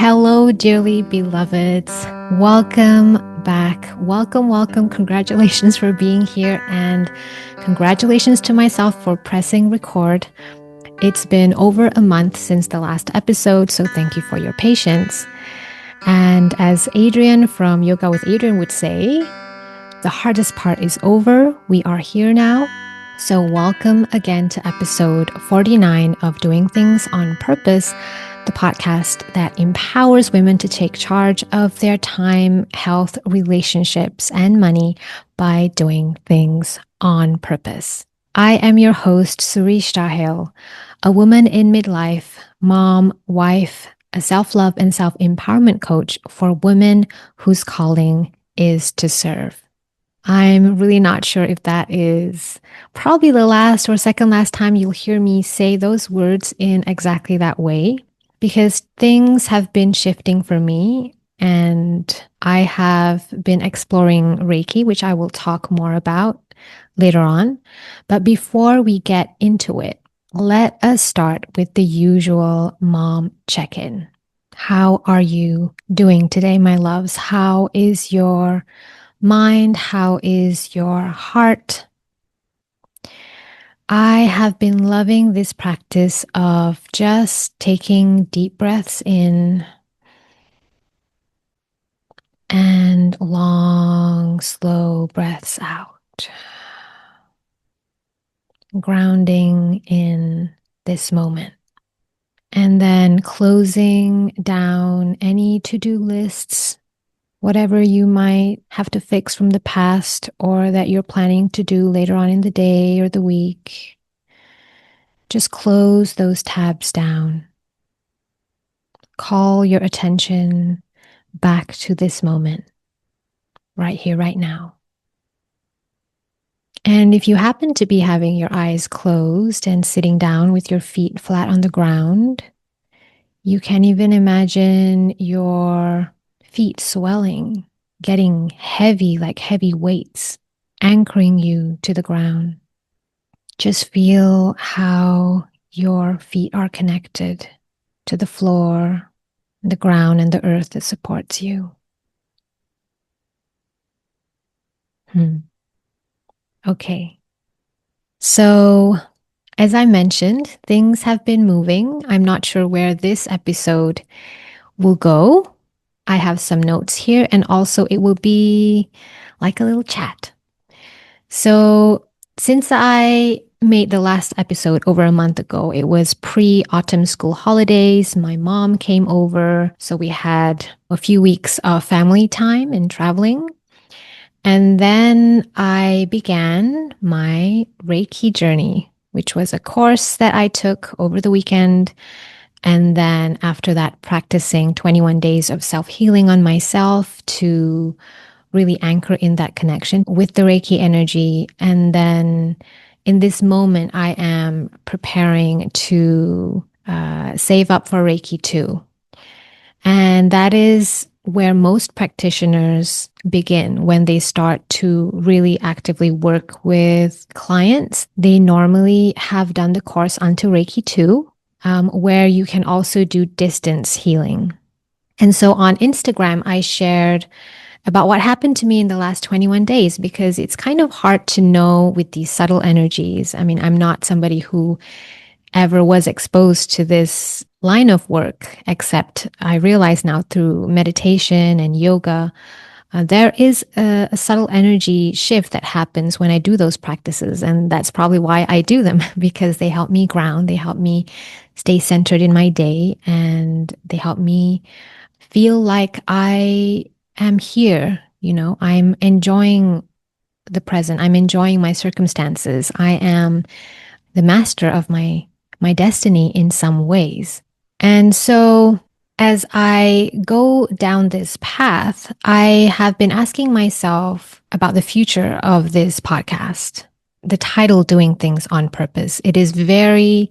Hello, dearly beloveds. Welcome back. Welcome. Congratulations for being here, and congratulations to myself for pressing record. It's been over a month since the last episode, so thank you for your patience. And as Adrian from Yoga with Adrian would say, the hardest part is over. We are here now. So, welcome again to episode 49 of Doing Things on Purpose, the podcast that empowers women to take charge of their time, health, relationships, and money by doing things on purpose. I am your host, Suri, a woman in midlife, mom, wife, a self-love and self-empowerment coach for women whose calling is to serve. I'm really not sure if that is probably the last or second last time you'll hear me say those words in exactly that way, because things have been shifting for me and I have been exploring Reiki, which I will talk more about later on. But before we get into it, let us start with the usual mom check-in. How are you doing today, my loves? How is your mind? How is your heart? I have been loving this practice of just taking deep breaths in and long, slow breaths out. Grounding in this moment. And then closing down any to-do lists, whatever you might have to fix from the past or that you're planning to do later on in the day or the week. Just close those tabs down. Call your attention back to this moment, right here, right now. And if you happen to be having your eyes closed and sitting down with your feet flat on the ground, you can even imagine your feet swelling, getting heavy like heavy weights, anchoring you to the ground. Just feel how your feet are connected to the floor, the ground, and the earth that supports you. Okay. So, as I mentioned, things have been moving. I'm not sure where this episode will go. I have some notes here, and also it will be like a little chat. So, since I made the last episode over a month ago, it was pre-autumn school holidays. My mom came over, so we had a few weeks of family time and traveling. And then I began my Reiki journey, which was a course that I took over the weekend. And then after that, practicing 21 days of self-healing on myself to really anchor in that connection with the Reiki energy. And then in this moment, I am preparing to save up for Reiki 2. And that is where most practitioners begin when they start to really actively work with clients. They normally have done the course onto Reiki 2, where you can also do distance healing. And so on Instagram, I shared about what happened to me in the last 21 days, because it's kind of hard to know with these subtle energies. I mean, I'm not somebody who ever was exposed to this line of work, except I realize now through meditation and yoga, there is a subtle energy shift that happens when I do those practices. And that's probably why I do them, because they help me ground, they help me stay centered in my day, and they help me feel like I am here. You know, I'm enjoying the present. I'm enjoying my circumstances. I am the master of my destiny in some ways. And so as I go down this path, I have been asking myself about the future of this podcast. The title, Doing Things on Purpose, it is very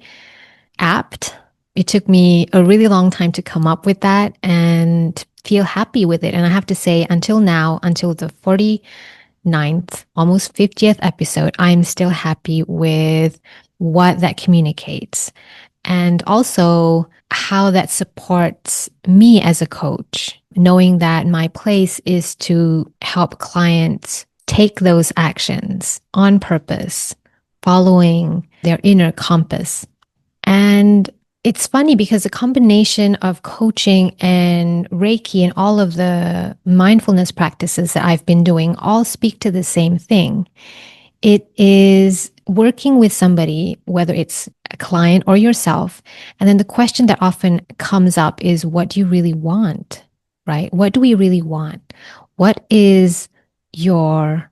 apt. It took me a really long time to come up with that and feel happy with it. And I have to say, until now, until the 49th, almost 50th episode, I'm still happy with what that communicates. and also how that supports me as a coach, knowing that my place is to help clients take those actions on purpose, following their inner compass. And it's funny because the combination of coaching and Reiki and all of the mindfulness practices that I've been doing all speak to the same thing. It is working with somebody, whether it's a client or yourself. And then the question that often comes up is, what do you really want? Right? What do we really want? What is your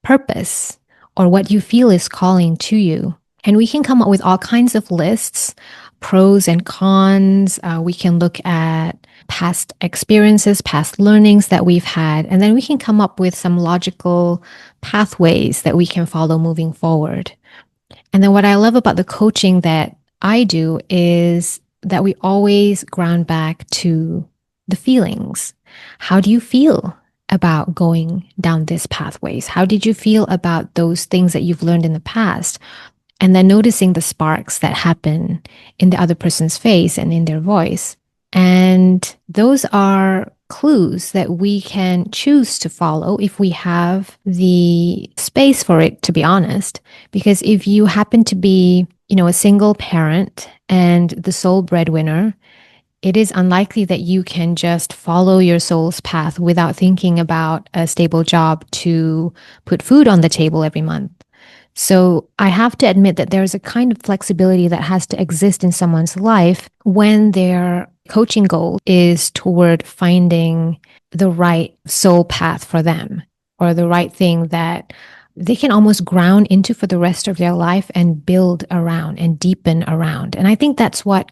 purpose or what you feel is calling to you? And we can come up with all kinds of lists, pros and cons. We can look at past experiences, past learnings that we've had, and then we can come up with some logical pathways that we can follow moving forward. And then what I love about the coaching that I do is that we always ground back to the feelings. How do you feel about going down this pathways? How did you feel about those things that you've learned in the past? And then noticing the sparks that happen in the other person's face and in their voice. And those are clues that we can choose to follow if we have the space for it, to be honest. Because if you happen to be, a single parent and the sole breadwinner, it is unlikely that you can just follow your soul's path without thinking about a stable job to put food on the table every month. So I have to admit that there's a kind of flexibility that has to exist in someone's life when their coaching goal is toward finding the right soul path for them or the right thing that they can almost ground into for the rest of their life and build around and deepen around. And I think that's what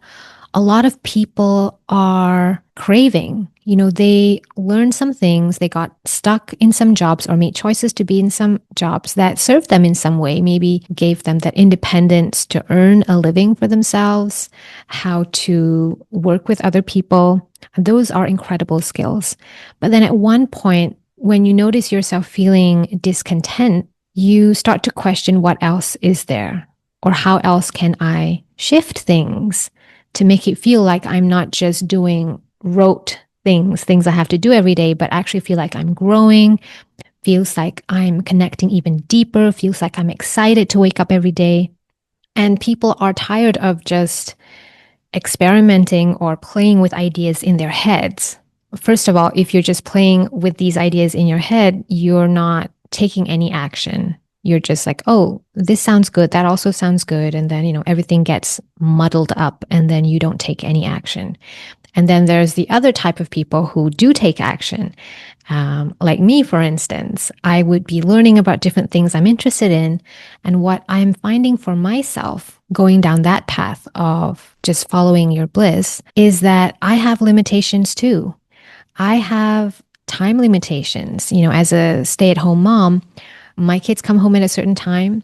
a lot of people are craving. They learned some things, they got stuck in some jobs or made choices to be in some jobs that served them in some way, maybe gave them that independence to earn a living for themselves, how to work with other people. Those are incredible skills. But then at one point, when you notice yourself feeling discontent, you start to question what else is there or how else can I shift things to make it feel like I'm not just doing rote things I have to do every day, but actually feel like I'm growing, feels like I'm connecting even deeper, feels like I'm excited to wake up every day. And people are tired of just experimenting or playing with ideas in their heads. First of all, if you're just playing with these ideas in your head, you're not taking any action. You're just like, oh, this sounds good. That also sounds good. And then, everything gets muddled up and then you don't take any action. And then there's the other type of people who do take action. Like me, for instance, I would be learning about different things I'm interested in. And what I'm finding for myself going down that path of just following your bliss is that I have limitations too. I have time limitations. As a stay-at-home mom, my kids come home at a certain time.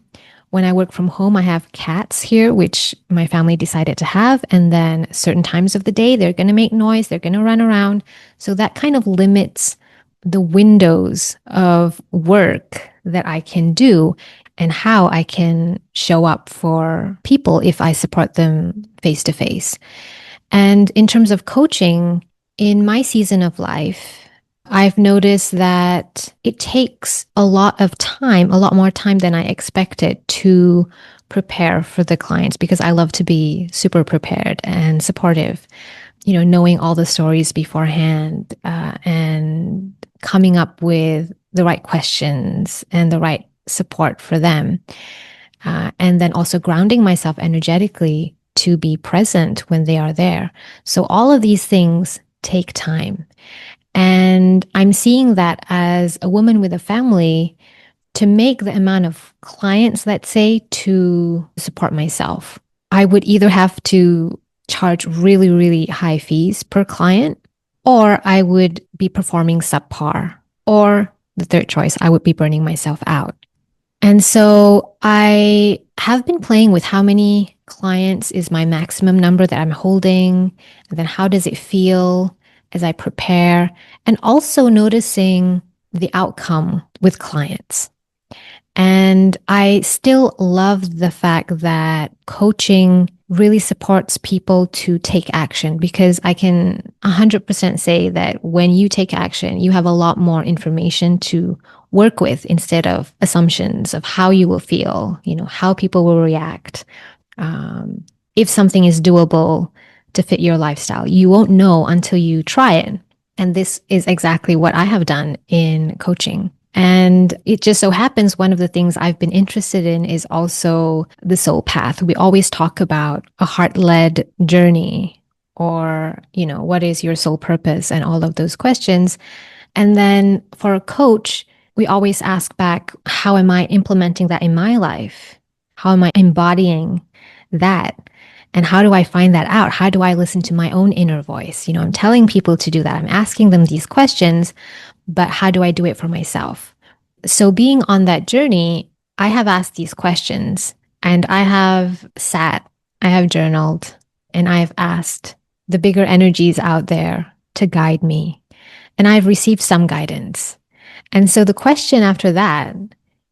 When I work from home, I have cats here, which my family decided to have. And then certain times of the day, they're going to make noise, they're going to run around. So that kind of limits the windows of work that I can do and how I can show up for people if I support them face to face. And in terms of coaching, in my season of life, I've noticed that it takes a lot of time, a lot more time than I expected to prepare for the clients because I love to be super prepared and supportive, knowing all the stories beforehand and coming up with the right questions and the right support for them. And then also grounding myself energetically to be present when they are there. So all of these things take time. And I'm seeing that as a woman with a family, to make the amount of clients, let's say, to support myself, I would either have to charge really, really high fees per client, or I would be performing subpar, or the third choice, I would be burning myself out. And so I have been playing with how many clients is my maximum number that I'm holding, and then how does it feel as I prepare, and also noticing the outcome with clients. And I still love the fact that coaching really supports people to take action, because I can 100% say that when you take action, you have a lot more information to work with instead of assumptions of how you will feel, how people will react. Um, if something is doable to fit your lifestyle, you won't know until you try it. And this is exactly what I have done in coaching. And it just so happens one of the things I've been interested in is also the soul path. We always talk about a heart-led journey, or, what is your soul purpose, and all of those questions. And then for a coach, we always ask back, how am I implementing that in my life? How am I embodying that? And how do I find that out? How do I listen to my own inner voice? I'm telling people to do that. I'm asking them these questions, but how do I do it for myself? So being on that journey, I have asked these questions, and I have sat, I have journaled, and I have asked the bigger energies out there to guide me. And I've received some guidance. And so the question after that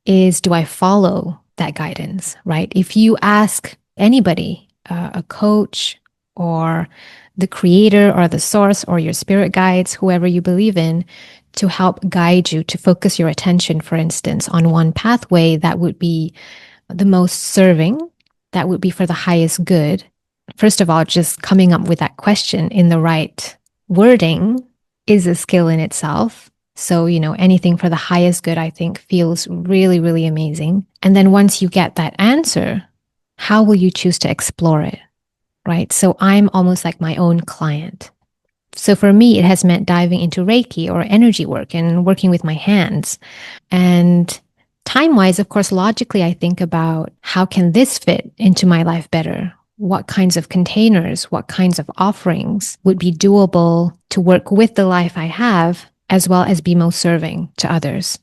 is, do I follow that guidance, right? If you ask anybody, a coach or the creator or the source or your spirit guides, whoever you believe in, to help guide you, to focus your attention, for instance, on one pathway that would be the most serving, that would be for the highest good. First of all, just coming up with that question in the right wording is a skill in itself. So, anything for the highest good, I think, feels really, really amazing. And then once you get that answer, how will you choose to explore it? Right? So I'm almost like my own client. So for me, it has meant diving into Reiki or energy work and working with my hands. And time-wise, of course, logically, I think about, how can this fit into my life better? What kinds of containers, what kinds of offerings would be doable to work with the life I have, as well as be most serving to others?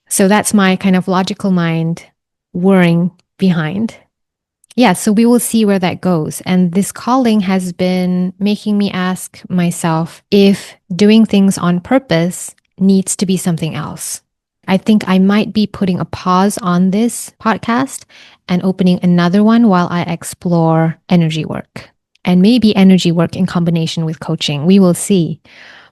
So that's my kind of logical mind whirring behind. Yeah, so we will see where that goes. And this calling has been making me ask myself if doing things on purpose needs to be something else. I think I might be putting a pause on this podcast and opening another one while I explore energy work, and maybe energy work in combination with coaching. We will see.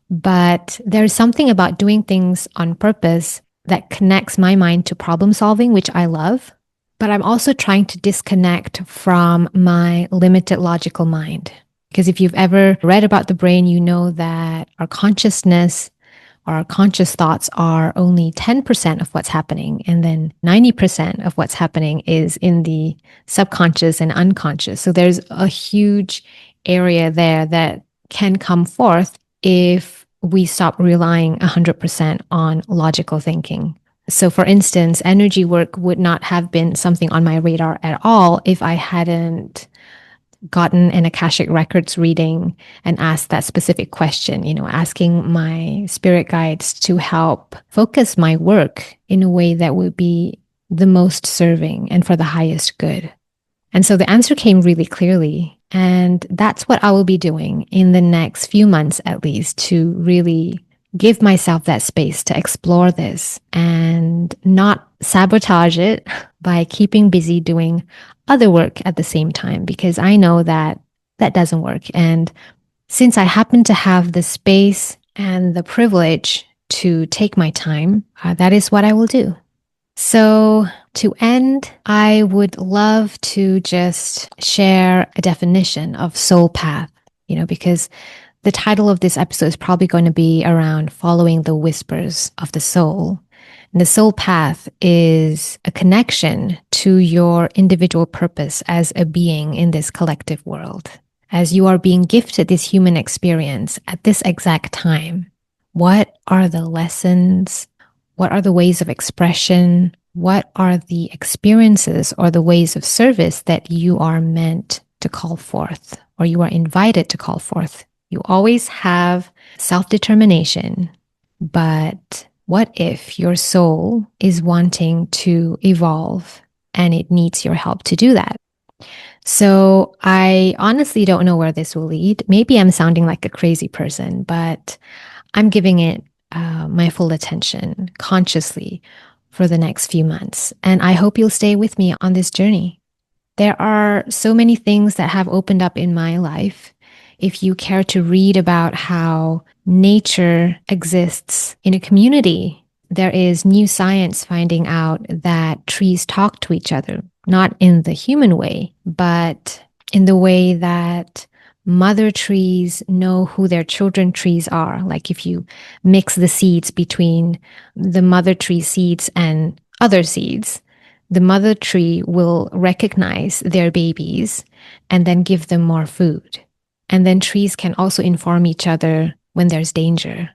But there's something about doing things on purpose that connects my mind to problem solving, which I love. But I'm also trying to disconnect from my limited logical mind. Because if you've ever read about the brain, you know that our consciousness, our conscious thoughts are only 10% of what's happening. And then 90% of what's happening is in the subconscious and unconscious. So there's a huge area there that can come forth if we stop relying 100% on logical thinking. So for instance, energy work would not have been something on my radar at all if I hadn't gotten an Akashic Records reading and asked that specific question, asking my spirit guides to help focus my work in a way that would be the most serving and for the highest good. And so the answer came really clearly. And that's what I will be doing in the next few months, at least, to really give myself that space to explore this and not sabotage it by keeping busy doing other work at the same time, because I know that that doesn't work. And since I happen to have the space and the privilege to take my time, that is what I will do. So to end, I would love to just share a definition of soul path, because the title of this episode is probably going to be around following the whispers of the soul. And the soul path is a connection to your individual purpose as a being in this collective world. As you are being gifted this human experience at this exact time, what are the lessons? What are the ways of expression? What are the experiences or the ways of service that you are meant to call forth, or you are invited to call forth? You always have self-determination, but what if your soul is wanting to evolve and it needs your help to do that? So I honestly don't know where this will lead. Maybe I'm sounding like a crazy person, but I'm giving it my full attention consciously for the next few months. And I hope you'll stay with me on this journey. There are so many things that have opened up in my life. If you care to read about how nature exists in a community, there is new science finding out that trees talk to each other, not in the human way, but in the way that mother trees know who their children trees are. Like if you mix the seeds between the mother tree seeds and other seeds, the mother tree will recognize their babies and then give them more food. And then trees can also inform each other when there's danger.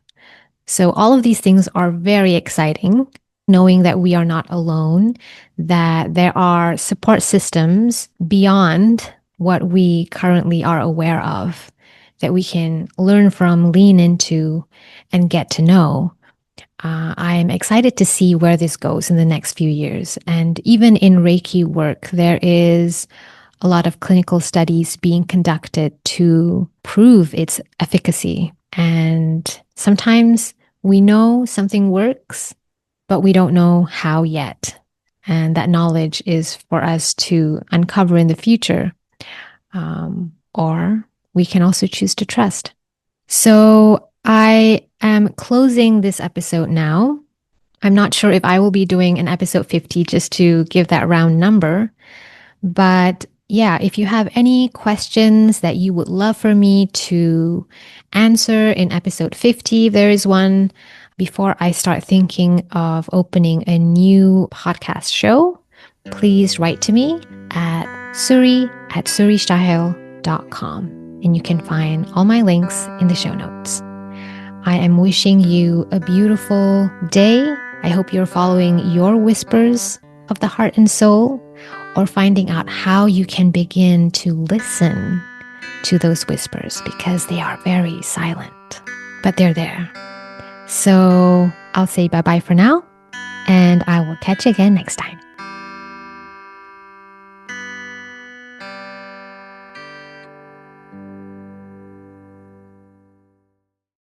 So all of these things are very exciting, knowing that we are not alone, that there are support systems beyond what we currently are aware of, that we can learn from, lean into, and get to know. I'm excited to see where this goes in the next few years. And even in Reiki work, there is a lot of clinical studies being conducted to prove its efficacy. And sometimes we know something works, but we don't know how yet. And that knowledge is for us to uncover in the future. Or we can also choose to trust. So I am closing this episode now. I'm not sure if I will be doing an episode 50 just to give that round number. But yeah, if you have any questions that you would love for me to answer in episode 50, there is one before I start thinking of opening a new podcast show, please write to me at suri@suristyle.com. And you can find all my links in the show notes. I am wishing you a beautiful day. I hope you're following your whispers of the heart and soul, or finding out how you can begin to listen to those whispers, because they are very silent, but they're there. So I'll say bye-bye for now, and I will catch you again next time.